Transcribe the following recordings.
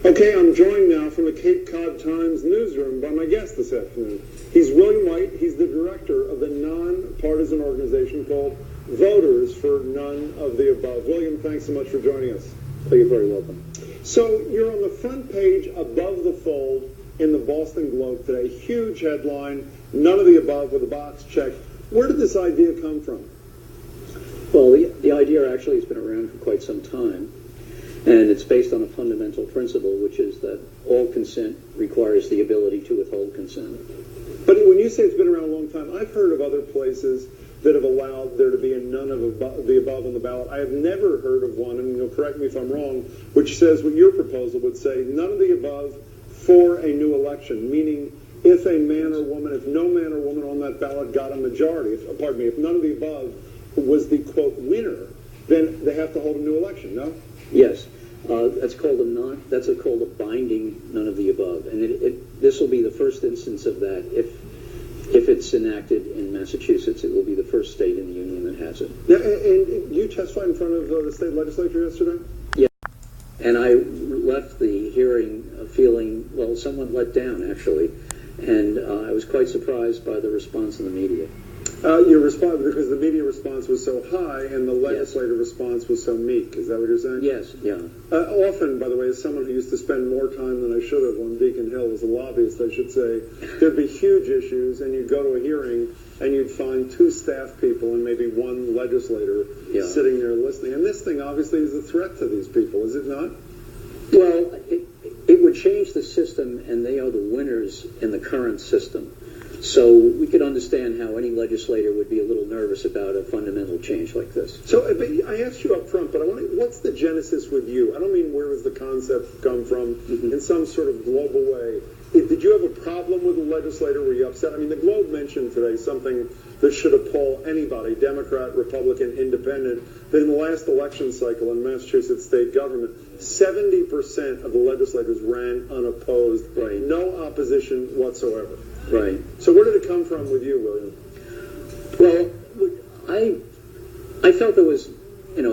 Okay, I'm joined now from the Cape Cod Times newsroom by my guest this afternoon. He's William White. He's the director of the non-partisan organization called Voters for None of the Above. William, thanks so much for joining us. You're very welcome. So you're on the front page above the fold in the Boston Globe today. Huge headline, none of the above with a box checked. Where did this idea come from? Well, the idea actually has been around for quite some time. And it's based on a fundamental principle, which is that all consent requires the ability to withhold consent. But when you say it's been around a long time, I've heard of other places that have allowed there to be a none of the above on the ballot. I have never heard of one, and you'll correct me if I'm wrong, which says what your proposal would say, none of the above for a new election, meaning if a man or woman, if no man or woman on that ballot got a majority, if none of the above was the, quote, winner, then they have to hold a new election, no? Yes, that's called a binding none of the above, and this will be the first instance of that. If it's enacted in Massachusetts, it will be the first state in the union that has it. Yeah, and you testified in front of the state legislature yesterday? Yeah, and I left the hearing feeling, well, somewhat let down, actually, and I was quite surprised by the response in the media. Your response, because the media response was so high and the legislative response was so meek. Is that what you're saying? Yes, yeah. Often, by the way, as someone who used to spend more time than I should have on Beacon Hill as a lobbyist, I should say, there'd be huge issues and you'd go to a hearing and you'd find two staff people and maybe one legislator sitting there listening. And this thing obviously is a threat to these people, is it not? Well, it would change the system, and they are the winners in the current system. So we could understand how any legislator would be a little nervous about a fundamental change like this. So I asked you up front, but what's the genesis with you? I don't mean where does the concept come from in some sort of global way. Did you have a problem with the legislator? Were you upset? I mean, the Globe mentioned today something that should appall anybody, Democrat, Republican, Independent, that in the last election cycle in Massachusetts state government, 70% of the legislators ran unopposed, no opposition whatsoever. Right. So where did it come from with you, William? Well, I felt there was,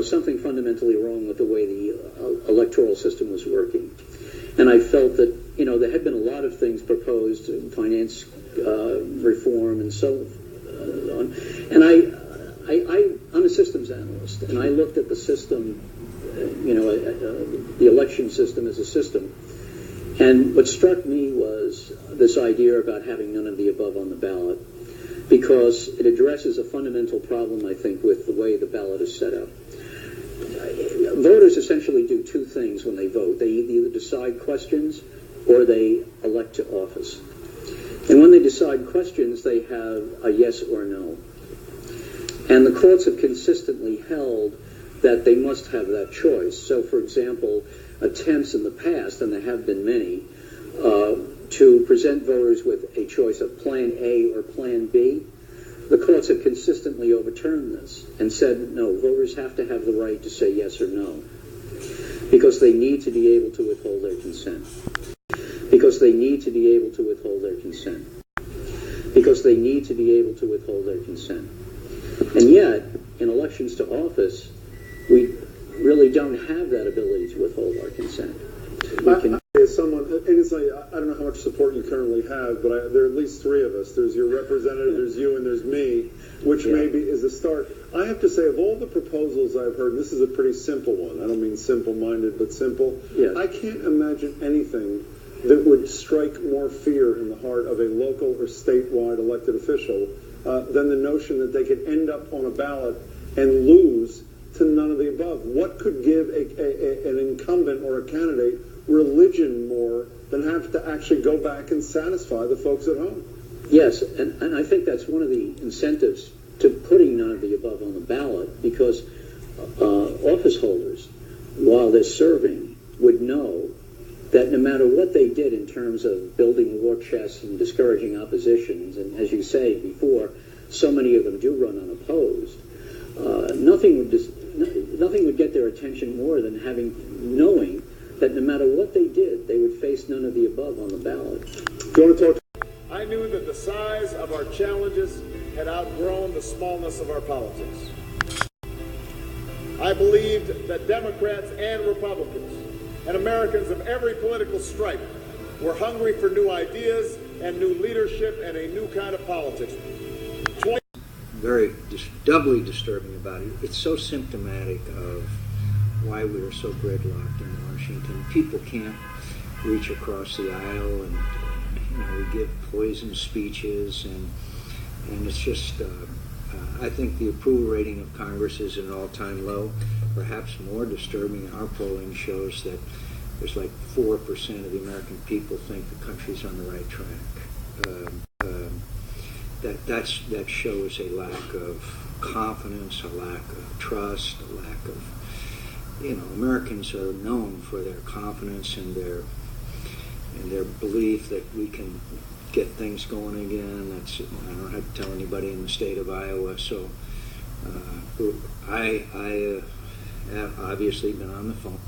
something fundamentally wrong with the way the electoral system was working. And I felt that, there had been a lot of things proposed, finance reform and so on. And I'm a systems analyst, and I looked at the system, the election system as a system. And what struck me was this idea about having none of the above on the ballot, because it addresses a fundamental problem, I think, with the way the ballot is set up. Voters essentially do two things when they vote. They either decide questions or they elect to office. And when they decide questions, they have a yes or no. And the courts have consistently held that they must have that choice. So, for example, attempts in the past, and there have been many, to present voters with a choice of Plan A or Plan B, the courts have consistently overturned this and said, no, voters have to have the right to say yes or no, because they need to be able to withhold their consent. Because they need to be able to withhold their consent. Because they need to be able to withhold their consent. And yet, in elections to office, we really don't have that ability to withhold our consent. As someone, and it's like, I don't know how much support you currently have, but there are at least three of us. There's your representative, there's you, and there's me, which maybe is a start. I have to say, of all the proposals I've heard, this is a pretty simple one. I don't mean simple-minded, but simple. Yes. I can't imagine anything that would strike more fear in the heart of a local or statewide elected official than the notion that they could end up on a ballot and lose to none of the above. What could give an incumbent or a candidate religion more than have to actually go back and satisfy the folks at home? Yes, and I think that's one of the incentives to putting none of the above on the ballot, because office holders, while they're serving, would know that no matter what they did in terms of building war chests and discouraging oppositions, and as you say before, so many of them do run unopposed, nothing would get their attention more than knowing that no matter what they did, they would face none of the above on the ballot. Do you want to talk? I knew that the size of our challenges had outgrown the smallness of our politics. I believed that Democrats and Republicans and Americans of every political stripe were hungry for new ideas and new leadership and a new kind of politics. Very doubly disturbing about it. It's so symptomatic of why we are so gridlocked in Washington. People can't reach across the aisle, and we give poison speeches, and it's just. I think the approval rating of Congress is at an all-time low. Perhaps more disturbing, our polling shows that there's like 4% of the American people think the country's on the right track. That shows a lack of confidence, a lack of trust, a lack of, Americans are known for their confidence and their belief that we can get things going again. I don't have to tell anybody in the state of Iowa. So I have obviously been on the phone